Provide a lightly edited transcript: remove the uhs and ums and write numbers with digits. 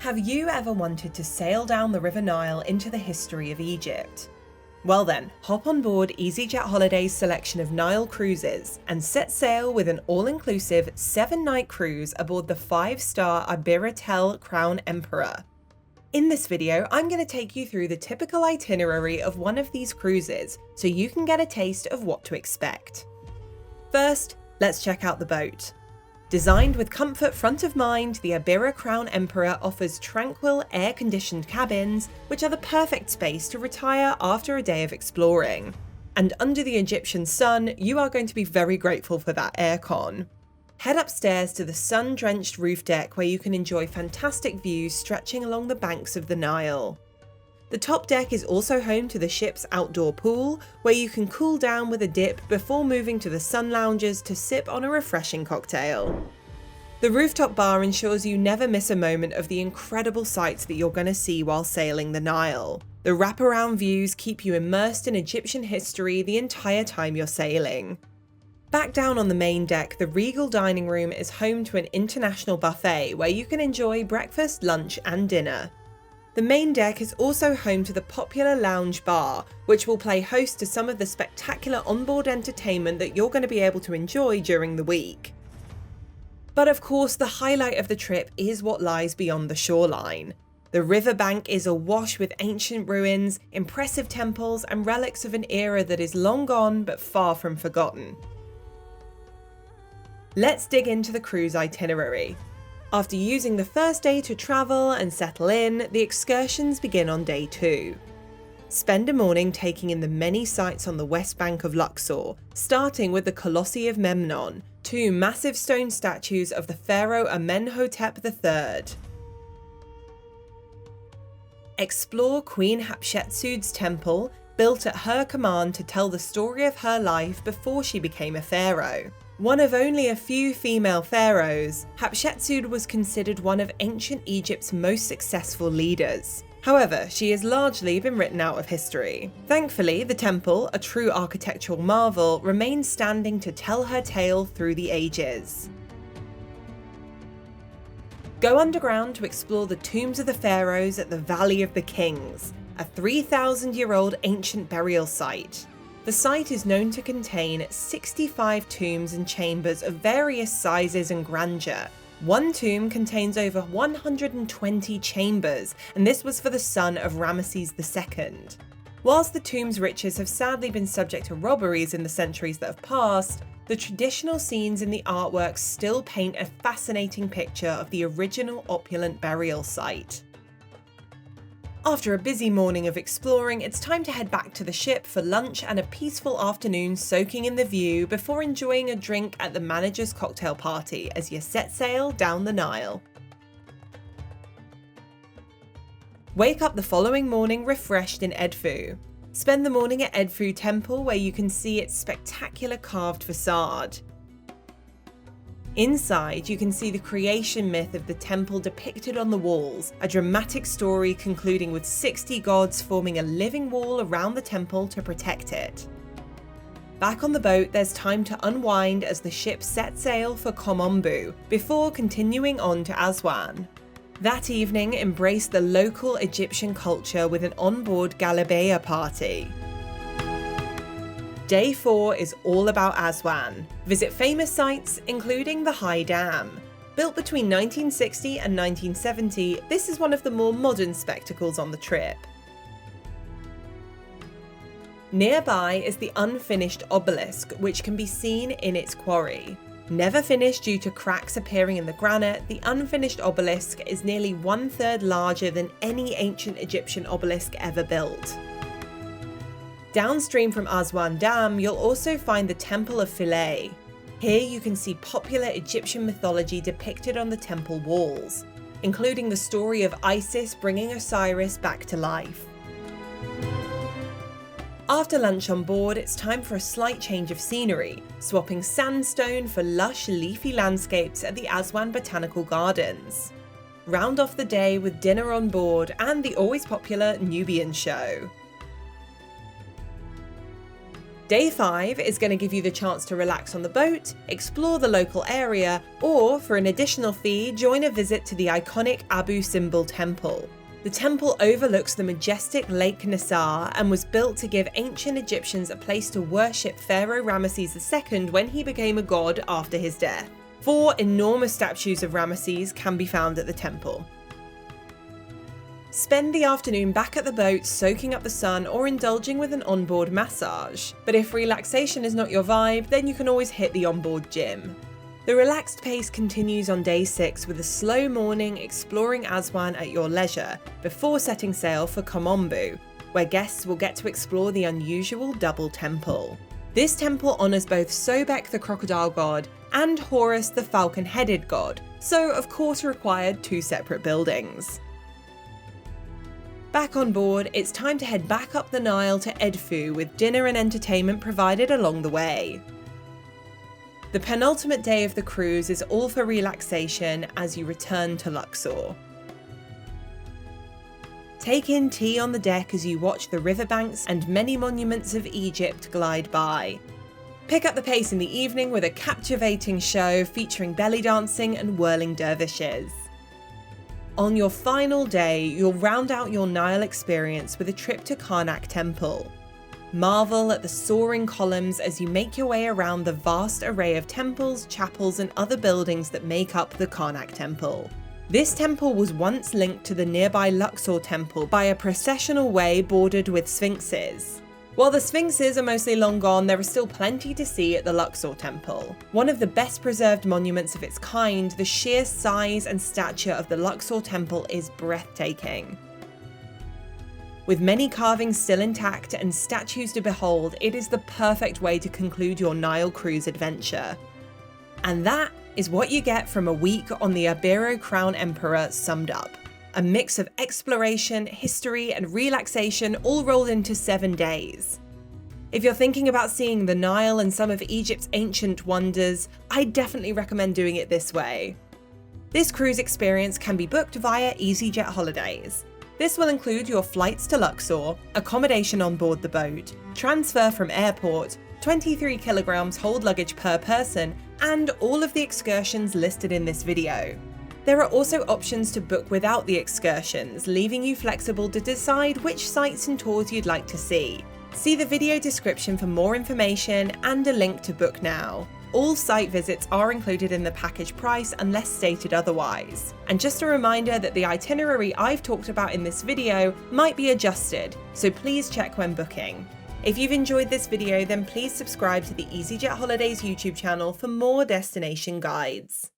Have you ever wanted to sail down the River Nile into the history of Egypt? Well then, hop on board EasyJet Holidays' selection of Nile cruises and set sail with an all-inclusive 7-night cruise aboard the 5-star Iberitel Crown Emperor. In this video, I'm going to take you through the typical itinerary of one of these cruises so you can get a taste of what to expect. First, let's check out the boat. Designed with comfort front of mind, the Iberitel Crown Emperor offers tranquil, air-conditioned cabins, which are the perfect space to retire after a day of exploring. And under the Egyptian sun, you are going to be very grateful for that aircon. Head upstairs to the sun-drenched roof deck where you can enjoy fantastic views stretching along the banks of the Nile. The top deck is also home to the ship's outdoor pool, where you can cool down with a dip before moving to the sun lounges to sip on a refreshing cocktail. The rooftop bar ensures you never miss a moment of the incredible sights that you're going to see while sailing the Nile. The wraparound views keep you immersed in Egyptian history the entire time you're sailing. Back down on the main deck, the regal dining room is home to an international buffet where you can enjoy breakfast, lunch, and dinner. The main deck is also home to the popular lounge bar, which will play host to some of the spectacular onboard entertainment that you're going to be able to enjoy during the week. But of course, the highlight of the trip is what lies beyond the shoreline. The riverbank is awash with ancient ruins, impressive temples, and relics of an era that is long gone but far from forgotten. Let's dig into the cruise itinerary. After using the first day to travel and settle in, the excursions begin on day 2. Spend a morning taking in the many sights on the west bank of Luxor, starting with the Colossi of Memnon, 2 massive stone statues of the pharaoh Amenhotep III. Explore Queen Hatshepsut's temple, built at her command to tell the story of her life before she became a pharaoh. One of only a few female pharaohs, Hatshepsut was considered one of ancient Egypt's most successful leaders. However, she has largely been written out of history. Thankfully, the temple, a true architectural marvel, remains standing to tell her tale through the ages. Go underground to explore the tombs of the pharaohs at the Valley of the Kings, a 3,000-year-old ancient burial site. The site is known to contain 65 tombs and chambers of various sizes and grandeur. One tomb contains over 120 chambers, and this was for the son of Ramesses II. Whilst the tomb's riches have sadly been subject to robberies in the centuries that have passed, the traditional scenes in the artwork still paint a fascinating picture of the original opulent burial site. After a busy morning of exploring, it's time to head back to the ship for lunch and a peaceful afternoon soaking in the view before enjoying a drink at the manager's cocktail party as you set sail down the Nile. Wake up the following morning refreshed in Edfu. Spend the morning at Edfu Temple where you can see its spectacular carved facade. Inside, you can see the creation myth of the temple depicted on the walls, a dramatic story concluding with 60 gods forming a living wall around the temple to protect it. Back on the boat, there's time to unwind as the ship sets sail for Kom Ombo, before continuing on to Aswan. That evening, embrace the local Egyptian culture with an onboard Galabeya party. Day 4 is all about Aswan. Visit famous sites, including the High Dam. Built between 1960 and 1970, this is one of the more modern spectacles on the trip. Nearby is the unfinished obelisk, which can be seen in its quarry. Never finished due to cracks appearing in the granite, the unfinished obelisk is nearly 1/3 larger than any ancient Egyptian obelisk ever built. Downstream from Aswan Dam, you'll also find the Temple of Philae. Here you can see popular Egyptian mythology depicted on the temple walls, including the story of Isis bringing Osiris back to life. After lunch on board, it's time for a slight change of scenery, swapping sandstone for lush, leafy landscapes at the Aswan Botanical Gardens. Round off the day with dinner on board and the always popular Nubian show. Day 5 is going to give you the chance to relax on the boat, explore the local area, or for an additional fee, join a visit to the iconic Abu Simbel Temple. The temple overlooks the majestic Lake Nasser and was built to give ancient Egyptians a place to worship Pharaoh Ramesses II when he became a god after his death. 4 enormous statues of Ramesses can be found at the temple. Spend the afternoon back at the boat soaking up the sun or indulging with an onboard massage. But if relaxation is not your vibe, then you can always hit the onboard gym. The relaxed pace continues on day 6 with a slow morning exploring Aswan at your leisure, before setting sail for Kom Ombo, where guests will get to explore the unusual double temple. This temple honours both Sobek the crocodile god and Horus the falcon-headed god, so of course required 2 separate buildings. Back on board, it's time to head back up the Nile to Edfu with dinner and entertainment provided along the way. The penultimate day of the cruise is all for relaxation as you return to Luxor. Take in tea on the deck as you watch the riverbanks and many monuments of Egypt glide by. Pick up the pace in the evening with a captivating show featuring belly dancing and whirling dervishes. On your final day, you'll round out your Nile experience with a trip to Karnak Temple. Marvel at the soaring columns as you make your way around the vast array of temples, chapels, and other buildings that make up the Karnak Temple. This temple was once linked to the nearby Luxor temple by a processional way bordered with sphinxes. While the sphinxes are mostly long gone, there is still plenty to see at the Luxor temple. One of the best preserved monuments of its kind, the sheer size and stature of the Luxor temple is breathtaking. With many carvings still intact and statues to behold, it is the perfect way to conclude your Nile cruise adventure. And that is what you get from a week on the Ibero Crown Emperor summed up. A mix of exploration, history, and relaxation all rolled into 7 days. If you're thinking about seeing the Nile and some of Egypt's ancient wonders, I definitely recommend doing it this way. This cruise experience can be booked via EasyJet Holidays. This will include your flights to Luxor, accommodation on board the boat, transfer from airport, 23 kilograms hold luggage per person, and all of the excursions listed in this video. There are also options to book without the excursions, leaving you flexible to decide which sites and tours you'd like to see. See the video description for more information and a link to book now. All site visits are included in the package price unless stated otherwise. And just a reminder that the itinerary I've talked about in this video might be adjusted, so please check when booking. If you've enjoyed this video, then please subscribe to the EasyJet Holidays YouTube channel for more destination guides.